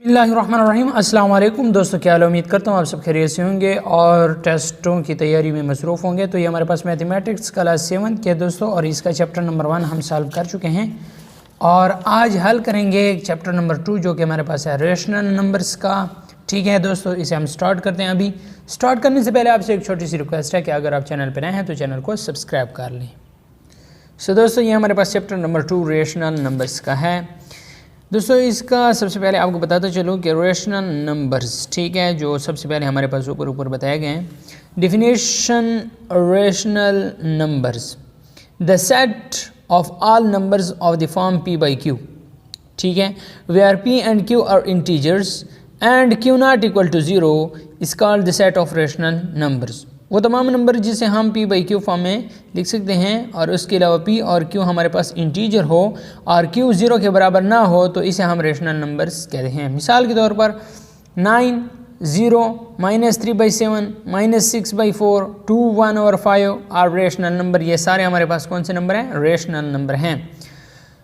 बिस्मिल्लाहिर्रहमानिर्रहीम। अस्सलाम वालेकुम दोस्तों, क्या हाल? उम्मीद करता हूँ आप सब खैरियत से होंगे और टेस्टों की तैयारी में मसरूफ़ होंगे। तो ये हमारे पास मैथमेटिक्स क्लास 7 के दोस्तों और इसका चैप्टर नंबर 1 हम सॉल्व कर चुके हैं और आज हल करेंगे चैप्टर नंबर 2 जो कि हमारे पास है रेशनल नंबर्स का। ठीक है दोस्तों, इसे हम स्टार्ट करते हैं। अभी स्टार्ट करने से पहले आपसे एक छोटी सी रिक्वेस्ट है कि अगर आप चैनल पर नए हैं तो चैनल को सब्सक्राइब कर लें। सो दोस्तों, ये हमारे पास चैप्टर नंबर 2 रेशनल नंबर्स का है। दोस्तों इसका सबसे पहले आपको बताता चलूँ कि रेशनल नंबर्स, ठीक है, जो सबसे पहले हमारे पास ऊपर बताए गए हैं। Definition rational numbers, the set of all numbers of the form p by q, ठीक है, where p and q are integers and q not equal to 0 is called the set of rational numbers. वो तमाम number जिसे हम p by q form में लिख सकते हैं और उसके अलावा p और q हमारे पास इंटीजर हो और q 0 के बराबर ना हो तो इसे हम रेशनल नंबर्स कहते हैं। मिसाल के तौर पर 9, 0, -3/7, -6/4, 2, 1/5 और रेशनल नंबर। ये सारे हमारे पास कौन से नंबर हैं? रेशनल नंबर हैं।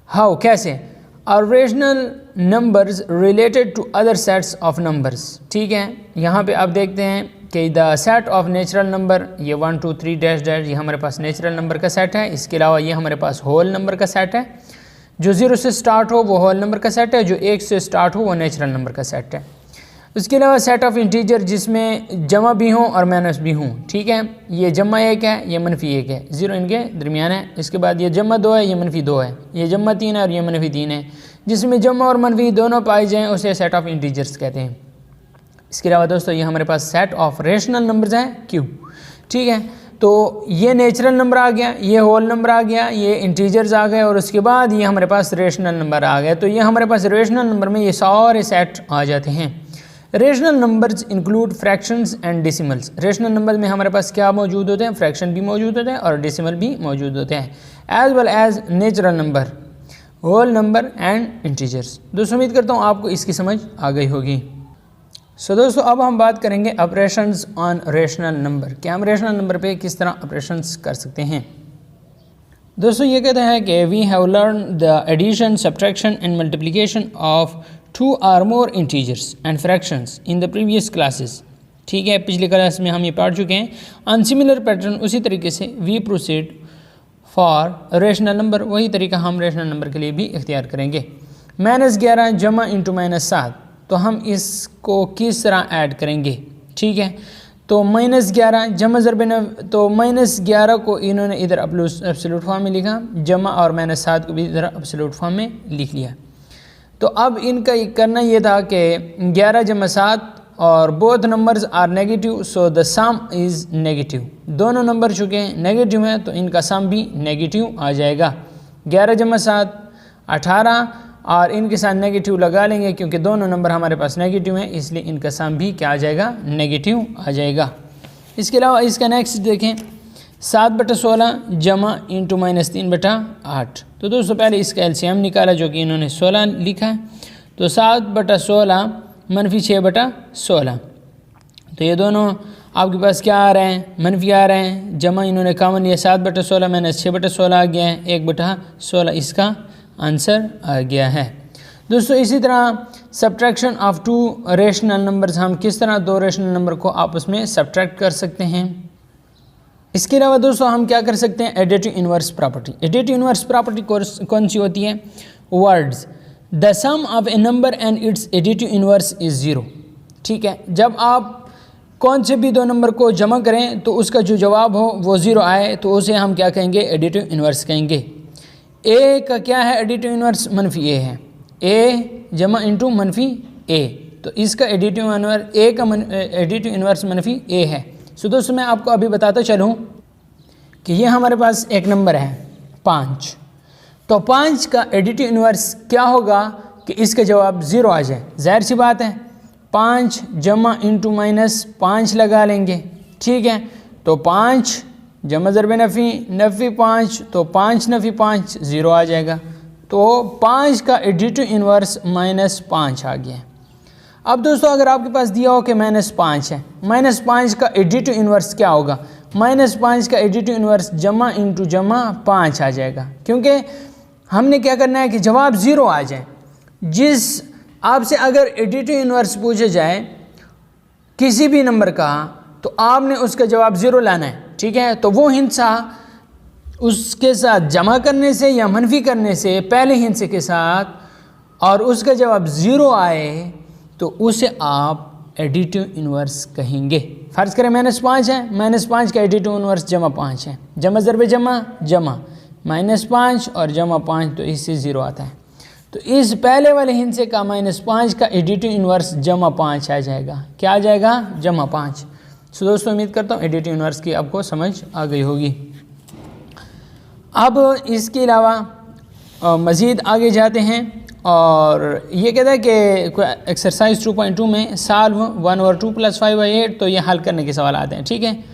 हाउ, कैसे? और rational numbers related to other sets of numbers, ठीक है। यहाँ पे आप देखते हैं कि the set of natural number, ये 1, 2, 3 डैश डैश, ये हमारे पास नेचुरल नंबर का सेट है। इसके अलावा ये हमारे पास होल नंबर का सेट है। जो 0 से स्टार्ट हो वो होल नंबर का सेट है, जो 1 से स्टार्ट हो वो नेचुरल नंबर का सेट है। उसके अलावा सेट ऑफ इंटीजर जिसमें जमा भी हों और माइनस भी हों, ठीक है। ये जमा 1 है, ये -1 है, 0 इनके दरमियान है। इसके बाद ये जमा 2 है, ये -2 है, ये जमा 3 है और ये -3 है। जिसमें जमा और मनफी दोनों पाए जाएँ उसे सेट ऑफ इंटीजर्स कहते हैं। इसके अलावा दोस्तों ये हमारे पास सेट ऑफ रेशनल नंबर्स हैं Q, ठीक है। तो ये नेचुरल नंबर आ गया, ये होल नंबर आ गया, ये इंटीजर्स आ गए और उसके बाद ये हमारे पास रेशनल नंबर आ गया। तो ये हमारे पास रेशनल नंबर में ये सारे सेट आ जाते हैं। Rational numbers include fractions and decimals. Rational number में हमारे पास क्या मौजूद होते हैं? फ्रैक्शन भी मौजूद होते हैं और डेसिमल भी मौजूद होते हैं, as well as natural number, whole number and integers. दोस्तों उम्मीद करता हूँ आपको इसकी समझ आ गई होगी। सो दोस्तों अब हम बात करेंगे ऑपरेशंस ऑन रेशनल नंबर, कि हम रेशनल नंबर पे किस तरह ऑपरेशंस कर सकते हैं। दोस्तों ये कहते हैं कि we have learn the addition, subtraction and multiplication of 2 or more integers and fractions in the previous classes, ठीक है। पिछली क्लास में हम ये पढ़ चुके हैं। ऑन सिमिलर पैटर्न, उसी तरीके से we proceed for rational number, वही तरीका हम रेशनल नंबर के लिए भी इख्तियार करेंगे। -11 जमा इंटू -7, तो हम इसको किस तरह ऐड करेंगे, ठीक है। तो -11 जमा ज़रब, तो -11 को इन्होंने इधर एब्सोल्यूट फॉर्म में लिखा, जमा और -7 को भी इधर एब्सोल्यूट फॉर्म में लिख लिया। तो अब इनका करना ये था कि 11 जमा 7 और both numbers are negative, so the sum is negative. दोनों नंबर चूँकि नेगेटिव हैं तो इनका सम भी नेगेटिव आ जाएगा। 11 जमा 7 18 और इनके साथ नेगेटिव लगा लेंगे क्योंकि दोनों नंबर हमारे पास नेगेटिव हैं, इसलिए इनका सम भी क्या आ जाएगा? नेगेटिव आ जाएगा। इसके अलावा इसका नेक्स्ट देखें, 7/16 जमा इंटू -3/8। तो दोस्तों पहले इसका एलसीएम निकाला जो कि इन्होंने 16 लिखा है। तो 7/16 मनफी 6/16, तो ये दोनों आपके पास क्या आ रहे हैं? मनफी आ रहे हैं। जमा इन्होंने कॉमन लिया, 7/16 -6/16 आ गया है, 1/16 इसका आंसर आ गया है। दोस्तों इसी तरह सब्ट्रैक्शन ऑफ 2 रेशनल नंबर्स, हम किस तरह 2 रेशनल नंबर को आपस में सब्ट्रैक्ट कर सकते हैं। इसके अलावा दोस्तों हम क्या कर सकते हैं? Additive inverse property. Additive inverse property कौन सी होती है? Words, the sum of a number and its additive inverse is 0, ठीक है। जब आप कौन से भी 2 नंबर को जमा करें तो उसका जो जवाब हो वो 0 आए तो उसे हम क्या कहेंगे? एडिटिव इन्वर्स कहेंगे। ए का क्या है? एडिटिव इन्वर्स -a है, a जमा इंटू -a, तो इसका एडिटिव इन्वर्स a का एडिटिव इन्वर्स -a है। सो दोस्तों मैं आपको अभी बताता चलूँ कि ये हमारे पास एक नंबर है 5, तो 5 का एडिटिव इन्वर्स क्या होगा कि इसका जवाब 0 आ जाए। जाहिर सी बात है, 5 जमा इंटू -5 लगा लेंगे, ठीक है। तो 5 जमा ज़रब नफ़ी 5, तो 5 नफ़ी 5 0 आ जाएगा। तो 5 का एडिटिव इन्वर्स -5 आ गया। अब दोस्तों अगर आपके पास दिया हो कि -5 है, -5 का एडिटिव इन्वर्स क्या होगा? -5 का एडिटिव इन्वर्स जमा इंटू जमा 5 आ जाएगा, क्योंकि हमने क्या करना है कि जवाब 0 आ जाए। जिस आपसे अगर एडिटिव इन्वर्स पूछा जाए किसी भी नंबर का तो आपने उसका जवाब ज़ीरो लाना है, ठीक है। तो वो हिस्सा उसके साथ जमा करने से या मनफी करने से पहले हिस्से के साथ और उसका जवाब ज़ीरो आए तो उसे आप एडिटिव इन्वर्स कहेंगे। फ़र्ज़ करें -5 है, -5 का एडिटिव इन्वर्स +5 है, जमा ज़रब जमा जमा -5 और +5 तो इससे ज़ीरो आता है। तो इस पहले वाले हिस्से का -5 का एडिटिव इन्वर्स +5 आ जाएगा। क्या आ जाएगा? +5। सो दोस्तों उम्मीद करता हूँ एडिटिव इन्वर्स की आपको समझ आ गई होगी। अब इसके अलावा मज़ीद आगे जाते हैं और ये कहता है कि एक्सरसाइज 2.2 में सॉल्व 1/2 + 5/8, तो ये हल करने के सवाल आते हैं, ठीक है।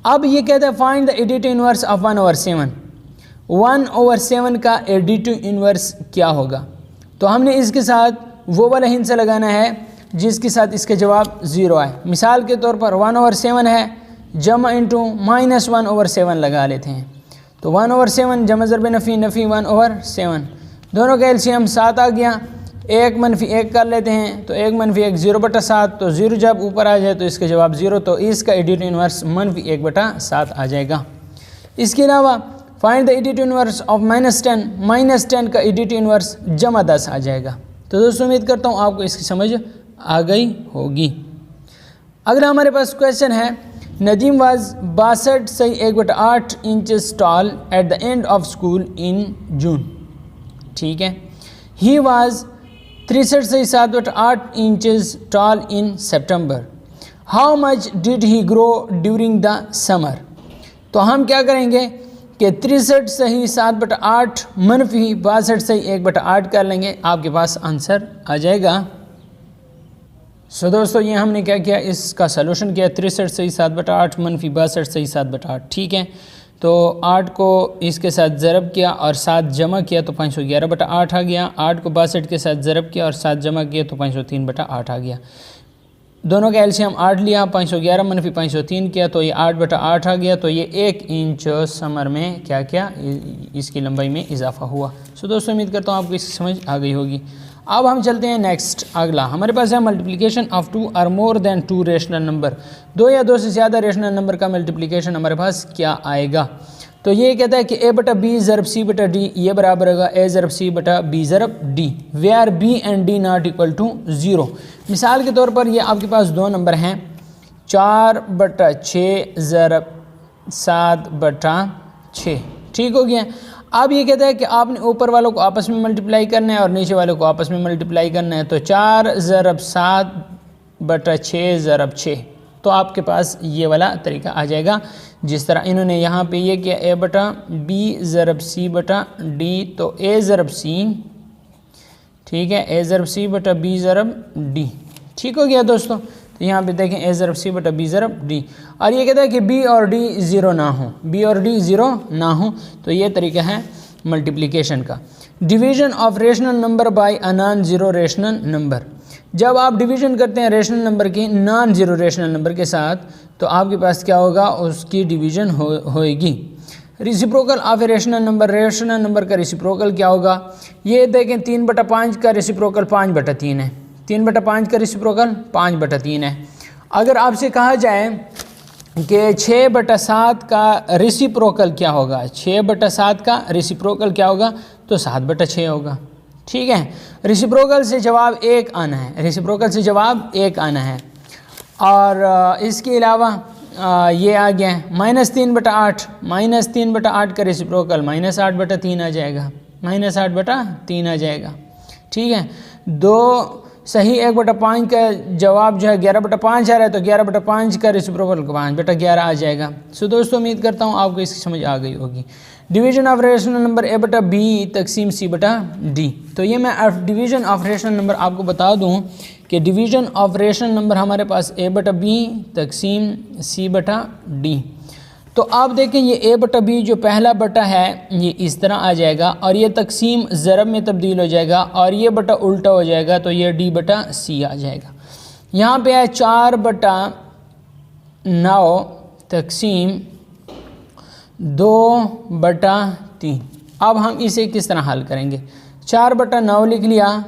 अब ये कहता है find the additive inverse of 1/7। 1/7 का एडिटिव इन्वर्स क्या होगा? तो हमने इसके साथ वो वाला हिस्सा लगाना है जिसके साथ इसका जवाब ज़ीरो आए। मिसाल के तौर पर 1/7 है, जमा इंटू -1/7 लगा लेते हैं। तो 1/7 जमा ज़रब नफ़ी नफ़ी 1/7, दोनों का एलसीएम 7 आ गया। 1 - 1 कर लेते हैं, तो 1 - 1 0/7, तो 0 जब ऊपर आ जाए तो इसका जवाब ज़ीरो, तो इसका एडिटिव इन्वर्स -1/7 आ जाएगा। इसके अलावा find the additive inverse of -10 का एडिटिव इन्वर्स +10 आ जाएगा। तो दोस्तों उम्मीद करता हूँ आपको इसकी समझ आ गई होगी। अगला हमारे पास क्वेश्चन है, नदीम वाज 62 सही 1/8 inches tall at the end of school in June, ठीक है। ही वाज 63 सही 7/8 inches tall in September. How much did he grow during the summer. तो हम क्या करेंगे कि 63 सही 7/8 मनफी 62 सही 1/8 कर लेंगे, आपके पास आंसर आ जाएगा। सो दोस्तों ये हमने क्या किया, इसका सलूशन किया। 63 सही 7/8 मनफी 62 सही 7/8, ठीक है। तो 8 को इसके साथ ज़रब किया और 7 जमा किया तो 511/8 आ गया। 8 को 62 के साथ ज़रब किया और 7 जमा किया तो 503/8 आ गया। दोनों का एलसीएम 8 लिया, 511 मनफी 503 किया तो ये 8/8 आ गया। तो ये 1 इंच समर में क्या क्या इसकी लंबाई में इजाफा हुआ। सो दोस्तों उम्मीद करता हूँ आपको इसकी समझ आ गई होगी। अब हम चलते हैं नेक्स्ट। अगला हमारे पास है मल्टीप्लिकेशन ऑफ 2 और मोर देन 2 रेशनल नंबर। 2 या 2 से ज़्यादा रेशनल नंबर का मल्टीप्लिकेशन हमारे पास क्या आएगा। तो ये कहता है कि a/b ज़रब c/d ये बराबर होगा a ज़रब c/b ज़रब d, where b and d not equal to 0। मिसाल के तौर पर ये आपके पास 2 नंबर हैं, 4/6 ज़रब 7/6, ठीक हो गया। अब ये कहता है कि आपने ऊपर वालों को आपस में मल्टीप्लाई करना है और नीचे वालों को आपस में मल्टीप्लाई करना है। तो 4 ज़रब 7/6 ज़रब 6, तो आपके पास ये वाला तरीका आ जाएगा। जिस तरह इन्होंने यहाँ पे ये किया a/b ज़रब c/d, तो a ज़रब c, ठीक है, a ज़रब c/b ज़रब d, ठीक हो गया दोस्तों। तो यहाँ पे देखें a ज़रब c/b ज़रब d, और ये कहता है कि b और d ज़ीरो ना हो, b और d ज़ीरो ना हो। तो ये तरीका है मल्टीप्लिकेशन का। Division of rational number by a non zero rational number. जब आप डिवीज़न करते हैं रेशनल नंबर की नॉन ज़ीरो रेशनल नंबर के साथ, तो आपके पास क्या होगा, उसकी डिवीज़न होएगी। Reciprocal of a rational number, rational number का रेसिप्रोकल क्या होगा। ये देखें 3/5 का रेसिप्रोकल 5/3 है, 3/5 का रेसिप्रोकल 5/3 है। अगर आपसे कहा जाए कि 6/7 का रेसिप्रोकल क्या होगा, 6/7 का रेसिप्रोकल क्या होगा, तो 7/6 होगा, ठीक है। रेसिप्रोकल से जवाब 1 आना है, रेसिप्रोकल से जवाब 1 आना है। और इसके अलावा ये आ गया है -3/8, -3/8 का रेसिप्रोकल -8/3 आ जाएगा, -8/3 आ जाएगा, ठीक है। 2 सही 1/5 का जवाब जो है 11/5 आ रहा है, तो 11/5 का रेसिप्रोकल 5/11 आ जाएगा। सो दोस्तों उम्मीद करता हूँ आपको इसकी समझ आ गई होगी। Division of rational number a/b तकसीम c/d। तो ये मैं डिवीज़न ऑफ रेशनल नंबर आपको बता दूँ कि डिवीज़न ऑफ रेशनल नंबर हमारे पास a/b तकसीम c/d। तो आप देखें ये a/b जो पहला बटा है ये इस तरह आ जाएगा और ये तकसीम ज़रब में तब्दील हो जाएगा और ये बटा उल्टा हो जाएगा, तो ये d/c आ जाएगा। यहाँ पे है 4/9 तकसीम 2/3। अब हम इसे किस तरह हल करेंगे। 4/9 लिख लिया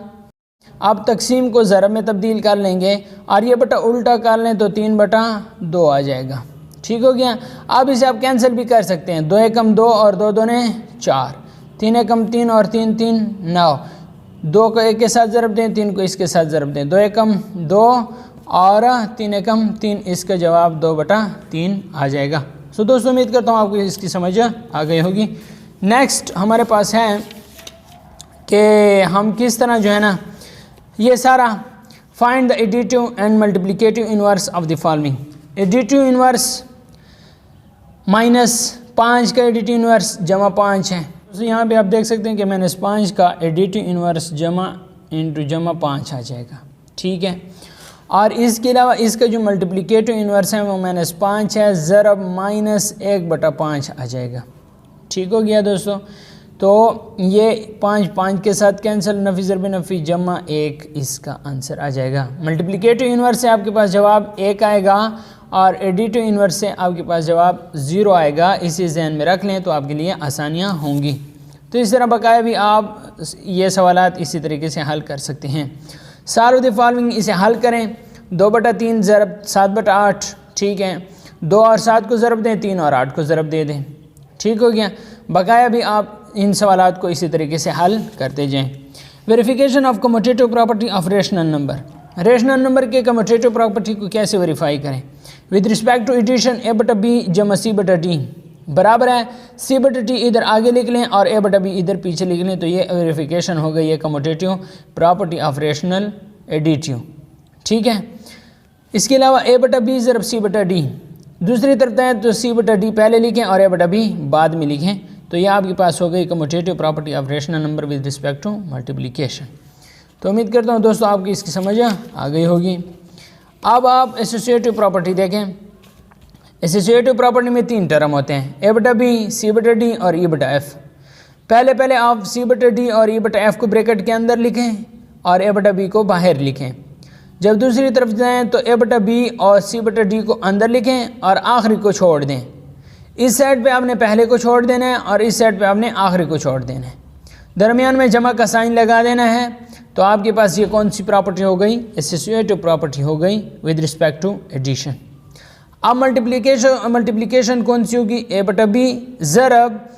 अब तकसीम को ज़रब में तब्दील कर लेंगे और ये बटा उल्टा कर लें तो 3/2 आ जाएगा। ठीक हो गया। अब इसे आप कैंसिल भी कर सकते हैं, 2 एकम 2 और 2 दूने 4, 3 एकम 3 और 3 3 9, 2 को 1 के साथ ज़रब दें, 3 को इसके साथ ज़रब दें, 2 एकम 2 और 3 एकम 3, इसका जवाब 2/3 आ जाएगा। सो दोस्तों उम्मीद करता हूँ आपको इसकी समझ आ गई होगी। नेक्स्ट हमारे पास है कि हम किस तरह जो है ना ये सारा find the additive and multiplicative inverse of the following. Additive inverse -5 का एडिटिव इनवर्स जमा 5 है। तो यहाँ पे आप देख सकते हैं कि -5 का एडिटिव इनवर्स जमा इंटू जमा 5 आ जाएगा। ठीक है। और इसके अलावा इसका जो मल्टीप्लिकेटिव इनवर्स है वो -5 है, ज़रब -1/5 आ जाएगा। ठीक हो गया दोस्तों। तो ये 5 5 के साथ कैंसिल, नफ़ी ज़रब नफ़ी जमा 1 इसका आंसर आ जाएगा। मल्टीप्लिकेटिव इनवर्स से आपके पास जवाब 1 आएगा और एडिटिव इनवर्स से आपके पास जवाब 0 आएगा। इसे जहन में रख लें तो आपके लिए आसानियाँ होंगी। तो इस तरह बकाया भी आप ये सवालात इसी तरीके से हल कर सकते हैं। सॉल्व द फॉलोइंग, इसे हल करें। 2/3 ज़रब 7/8। ठीक है। 2 और 7 को ज़रब दें, 3 और 8 को ज़रब दे दें। ठीक हो गया। बकाया भी आप इन सवालात को इसी तरीके से हल करते जाएं। Verification of commutative property of rational number. Rational number के कम्यूटेटिव प्रॉपर्टी को कैसे वेरीफाई करें? With respect to addition a/b जमा c/d बराबर है c/t इधर आगे लिख लें और a/b इधर पीछे लिख लें, तो ये वेरिफिकेशन हो गई है commutative property of rational additive. ठीक है। इसके अलावा a/b ज़रब c/d दूसरी तरफ है तो c/d पहले लिखें और a/b बाद में लिखें, तो यह आपके पास हो गई commutative property of rational number with respect to multiplication. तो उम्मीद करता हूँ दोस्तों आपकी इसकी समझ आ गई होगी। अब आप एसोसिएटिव प्रॉपर्टी देखें। एसोसिएटिव प्रॉपर्टी में 3 टर्म होते हैं, a/b, c/d और e/f। पहले आप c/d और e/f को ब्रैकेट के अंदर लिखें और a/b को बाहर लिखें। जब दूसरी तरफ जाएं तो a/b और c/d को अंदर लिखें और आखिरी को छोड़ दें। इस साइड पे आपने पहले को छोड़ देना है और इस साइड पे आपने आखिरी को छोड़ देना है। दरमियान में जमा का साइन लगा देना है। तो आपके पास ये कौन सी प्रॉपर्टी हो गई? एसोसिएटिव प्रॉपर्टी हो गई विद रिस्पेक्ट टू एडिशन। अब मल्टीप्लिकेशन कौन सी होगी? a/b ज़रब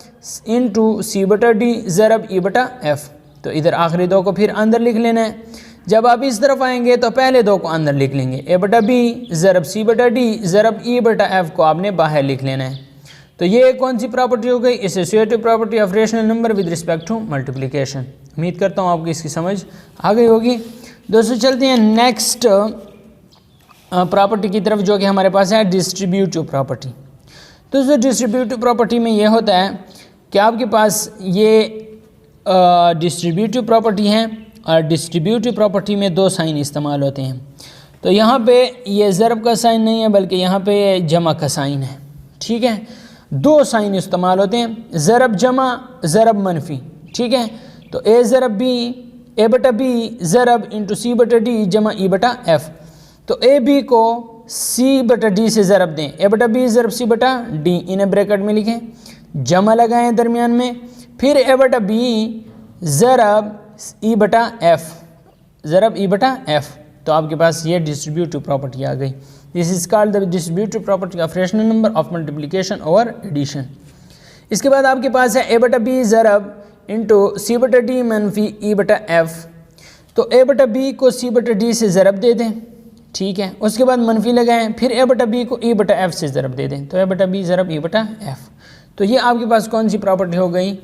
इंटू c/d ज़रब e/f। तो इधर आखिरी 2 को फिर अंदर लिख लेना है। जब आप इस तरफ आएंगे तो पहले 2 को अंदर लिख लेंगे, a/b ज़रब c/d ज़रब e/f को आपने बाहर लिख लेना है। तो ये कौन सी प्रॉपर्टी हो गई? Associative property of rational number with respect to multiplication. उम्मीद करता हूँ आपको इसकी समझ आ गई होगी। दोस्तों चलते हैं नेक्स्ट प्रॉपर्टी की तरफ, जो कि हमारे पास है डिस्ट्रीब्यूटिव प्रॉपर्टी। दोस्तों डिस्ट्रीब्यूटिव प्रॉपर्टी में ये होता है कि आपके पास ये डिस्ट्रीब्यूटिव प्रॉपर्टी है और डिस्ट्रीब्यूटिव प्रॉपर्टी में 2 साइन इस्तेमाल होते हैं। तो यहाँ पे ये ज़रब का साइन नहीं है बल्कि यहाँ पे जमा का साइन है। ठीक है। 2 साइन इस्तेमाल होते हैं, ज़रब जमा ज़रब मनफी। ठीक है। तो a ज़रब b a/b ज़रब इंटू c/d जमा e/f। तो a/b को c/d से ज़रब दें, a/b ज़रब c/d इन्हें ब्रैकेट में लिखें, जमा लगाएं दरमियान में, फिर a/b ज़रब e/f ज़रब e/f। तो आपके पास ये डिस्ट्रीब्यूटिव प्रॉपर्टी आ गई। This is called the distributive property of rational number of multiplication over addition. इसके बाद आपके पास है a/b ज़रब इंटू c/d मनफी e/f। तो a/b को c/d से ज़रब दे दें। ठीक है। उसके बाद मनफी लगाएं, फिर a/b को e/f से ज़रब दे दें, तो a/b ज़रब e/f। तो ये आपके पास कौन सी प्रॉपर्टी हो गई?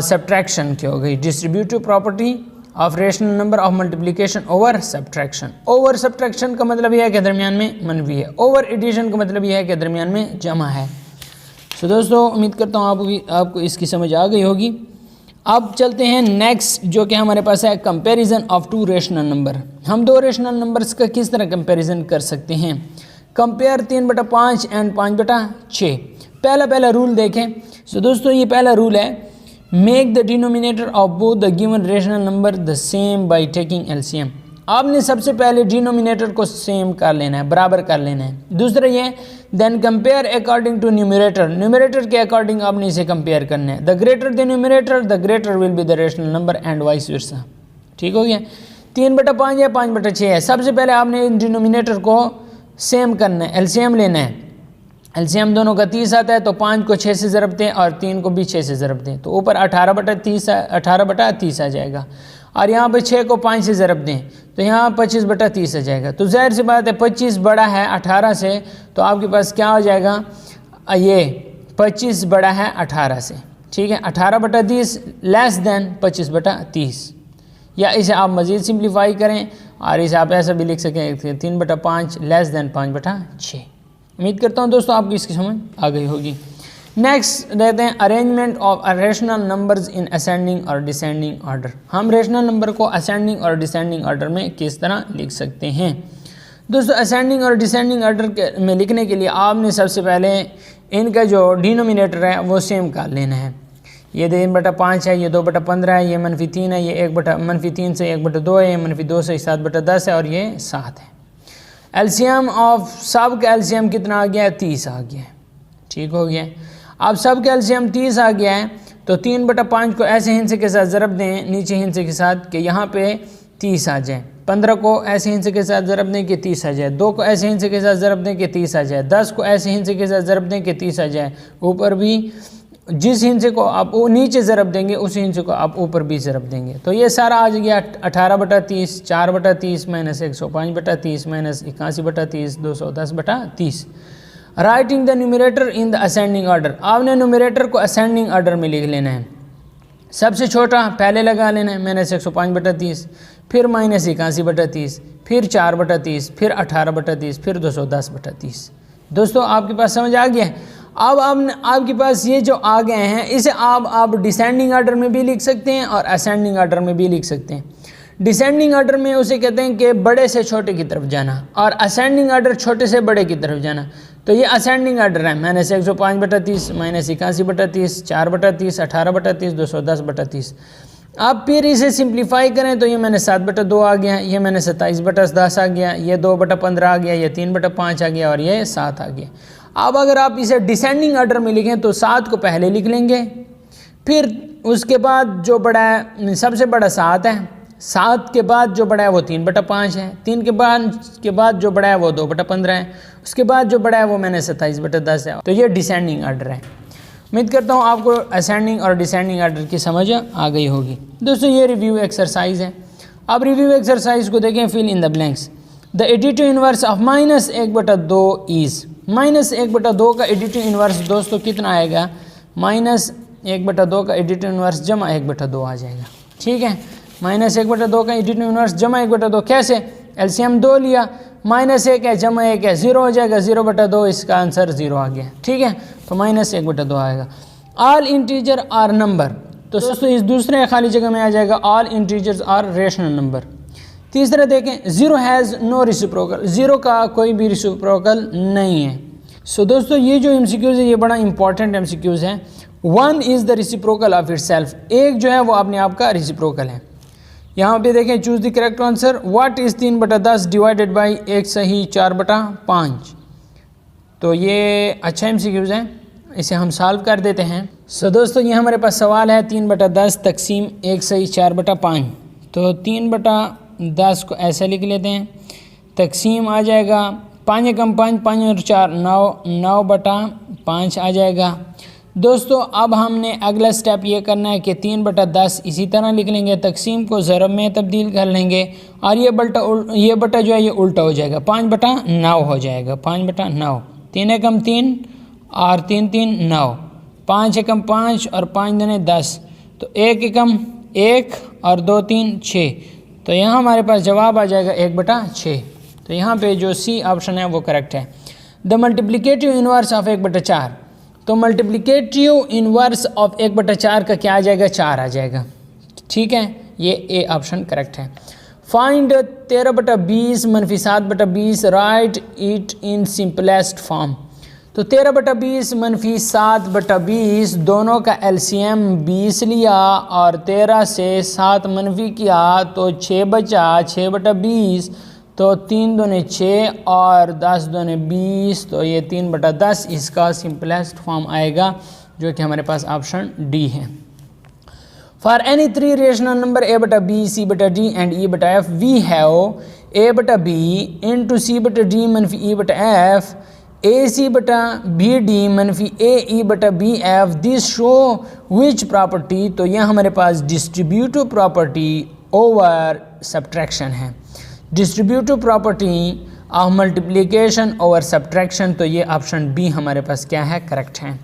सब्ट्रैक्शन की हो गई। Distributive property of rational number of multiplication over subtraction. Over subtraction का मतलब यह है कि दरमियान में मनफी है, ओवर एडिशन का मतलब यह है कि दरमियान में जमा है। सो दोस्तों उम्मीद करता हूँ आपको इसकी समझ आ गई होगी। अब चलते हैं नेक्स्ट, जो कि हमारे पास है कंपैरिजन ऑफ 2 रेशनल नंबर। हम 2 रेशनल नंबर्स का किस तरह कंपैरिजन कर सकते हैं? Compare 3/5 and 5/6। पहला रूल देखें। सो दोस्तों ये पहला रूल है, make the denominator of both the given rational number the same by taking LCM. आपने सबसे पहले डिनोमिनेटर को सेम कर लेना है, बराबर कर लेना है। दूसरा ये then compare according to numerator, numerator के अकॉर्डिंग आपने इसे कंपेयर करना है। The greater the numerator the greater will be the rational number and vice versa. ठीक हो गया। 3/5 या 5/6 है। सबसे पहले आपने डिनोमिनेटर को सेम करना है, एलसीएम लेना है। एलसीएम दोनों का 30 आता है, तो 5 को 6 से ज़रब दें और 3 को भी 6 से ज़रब दें, तो ऊपर 18/30 आ जाएगा। और यहाँ पे 6 को 5 से ज़रब दें तो यहाँ 25/30 आ जाएगा। तो जाहिर सी बात है 25 बड़ा है 18 से, तो आपके पास क्या हो जाएगा, ये 25 बड़ा है 18 से, ठीक है। 18/30 लेस देन 25/30, या इसे आप मज़ीद सिंप्लीफाई करें और इसे आप ऐसा भी लिख सकें 3/5 लेस देन 5/6। उम्मीद करता हूँ दोस्तों आपकी इसकी समझ आ गई होगी। नेक्स्ट रहते हैं arrangement of rational numbers in ascending और डिसेंडिंग ऑर्डर। हम रेशनल नंबर को असेंडिंग और डिसेंडिंग ऑर्डर में किस तरह लिख सकते हैं। दोस्तों असेंडिंग और डिसेंडिंग ऑर्डर में लिखने के लिए आपने सबसे पहले इनका जो डिनोमिनेटर है वो सेम कर लेना है। ये 3/5 है, ये 2/15 है, ये -3 है, ये -3 से 1/2 है, ये -2 से 7/10 है और ये 7 है। एलसीएम ऑफ सब का एलसीएम कितना आ गया है, 30 आ गया है, ठीक हो गया। अब सब का एलसीएम 30 आ गया है, तो 3/5 को ऐसे हिंसे के साथ ज़रब दें नीचे हिंसे के साथ कि यहाँ पे 30 आ जाए। 15 को ऐसे हिंसे के साथ ज़रब दें कि 30 आ जाए। 2 को ऐसे हिंसे के साथ ज़रब दें कि 30 आ जाए। 10 को ऐसे हिंसे के साथ ज़रब दें कि 30 आ जाए। ऊपर भी जिस हिंसे को आप नीचे ज़रब देंगे उसी हिंसे को आप ऊपर भी ज़रब देंगे। तो ये सारा आ गया 18/30, 4/30 -105/30 -81/30 210/30। Writing the numerator in the ascending order. आपने न्यूमरेटर को असेंडिंग ऑर्डर में लिख लेना है। सबसे छोटा पहले लगा लेना है -105/30, फिर -81/30, फिर 4/30, फिर 18/30, फिर 210/30। दोस्तों आपके पास समझ आ गया है। अब आपके पास ये जो आ गए हैं इसे आप डिसेंडिंग ऑर्डर में भी लिख सकते हैं और असेंडिंग ऑर्डर में भी लिख सकते हैं। डिसेंडिंग ऑर्डर में उसे कहते हैं कि बड़े से छोटे की तरफ जाना, और असेंडिंग ऑर्डर छोटे से बड़े की तरफ जाना। तो ये असेंडिंग ऑर्डर है -105/30, -81/30, 4/30, 18/30, 210/30। आप फिर इसे सिंप्लीफाई करें तो ये मैंने 7/2 आ गया, ये मैंने 27/10 आ गया, ये 2/15 आ गया, ये 3/5 आ गया और ये 7 आ गया। अब अगर आप इसे डिसेंडिंग ऑर्डर में लिखें तो 7 को पहले लिख लेंगे, फिर उसके बाद जो बड़ा है सबसे बड़ा 7 है, 7 के बाद जो बड़ा है वो 3/5 है, 3 के बाद जो बड़ा है वो 2/15 है, उसके बाद जो बड़ा है वो मैंने 27/10 है। तो ये डिसेंडिंग ऑर्डर है। उम्मीद करता हूँ आपको असेंडिंग और डिसेंडिंग ऑर्डर की समझ आ गई होगी। दोस्तों ये रिव्यू एक्सरसाइज है। अब रिव्यू एक्सरसाइज को देखें, fill in the blanks. The additive inverse of -1/2 is. -1/2 का एडिटिव इनवर्स दोस्तों कितना आएगा, -1/2 का एडिटिव इनवर्स जमा 1/2 आ जाएगा, ठीक है। -1/2 का एडिटिव इनवर्स जमा 1/2 कैसे, एलसीएम 2 लिया, -1 है जमा 1 है 0 हो जाएगा, 0/2 इसका आंसर 0 आ गया, ठीक है। तो -1/2 आएगा। ऑल इंटीजर आर नंबर, तो दोस्तों इस दूसरे खाली जगह में आ जाएगा all integers are rational number. तीसरा देखें, 0 हैज़ नो रिसिप्रोकल, 0 का कोई भी रिसिप्रोकल नहीं है। सो दोस्तों ये जो एमसीक्यूज़ है ये बड़ा इंपॉर्टेंट एमसीक्यूज़ है। 1 is the reciprocal of itself, एक जो है वो अपने आप का रिसिप्रोकल है। यहाँ पे देखें, choose the correct answer. What is 3/10 divided by, एक सही 4/5। तो ये अच्छा एमसीक्यूज़ है, इसे हम सॉल्व कर देते हैं। सो दोस्तों ये हमारे पास सवाल है 3/10 तकसीम 1 सही 4/5। तो 3/10 को ऐसे लिख लेते हैं, तकसीम आ जाएगा 5 कम 5, 5 और 4 9, 9/5 आ जाएगा। दोस्तों अब हमने अगला स्टेप ये करना है कि 3/10 इसी तरह लिख लेंगे, तकसीम को ज़रब में तब्दील कर लेंगे और ये बटा जो है ये उल्टा हो जाएगा, 5/9 हो जाएगा, 5/9। 3 एकम 3 और 3 3 9, 5 एकम 5 और 5 दूने 10, तो 1 एकम 1 और 2 3 6। तो यहाँ हमारे पास जवाब आ जाएगा 1/6। तो यहाँ पे जो सी ऑप्शन है वो करेक्ट है। द मल्टीप्लिकेटिव इनवर्स ऑफ 1/4, तो मल्टीप्लिकेटिव इनवर्स ऑफ 1/4 का क्या आ जाएगा, 4 आ जाएगा, ठीक है। ये ए ऑप्शन करेक्ट है। Find 13/20 - 7/20, right it in simplest form. तो 13/20 - 7/20 दोनों का एलसीएम 20 लिया और 13 से 7 मनफी किया तो 6 बचा, 6/20, तो 3 दूने 6 और 10 दूने 20, तो ये 3/10 इसका सिंपलेस्ट फॉर्म आएगा जो कि हमारे पास ऑप्शन डी है। For any three rational number A बटा बी, सी बटा डी एंड ई बटा एफ, वी हैव ए बटा बी इंटू सी बटा डी मनफी ई बटा एफ, ए सी बटा बी डी मनफी ए ई बटा b f, this show which property. तो यह हमारे पास डिस्ट्रीब्यूटिव प्रॉपर्टी ओवर सब्ट्रैक्शन है, distributive property of multiplication over subtraction. तो ये ऑप्शन बी हमारे पास क्या है, करेक्ट है।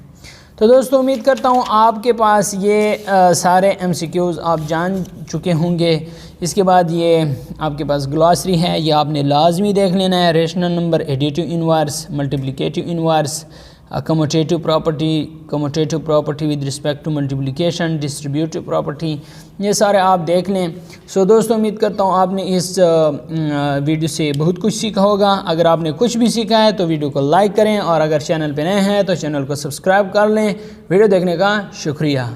तो दोस्तों उम्मीद करता हूँ आपके पास ये सारे एमसीक्यूज़ आप जान चुके होंगे। इसके बाद ये आपके पास ग्लॉसरी है, ये आपने लाजमी देख लेना है। Rational number, additive inverse, multiplicative inverse, commutative property with respect to multiplication, distributive property, ये सारे आप देख लें। सो दोस्तों उम्मीद करता हूँ आपने इस वीडियो से बहुत कुछ सीखा होगा। अगर आपने कुछ भी सीखा है तो वीडियो को लाइक करें और अगर चैनल पे नए हैं तो चैनल को सब्सक्राइब कर लें। वीडियो देखने का शुक्रिया।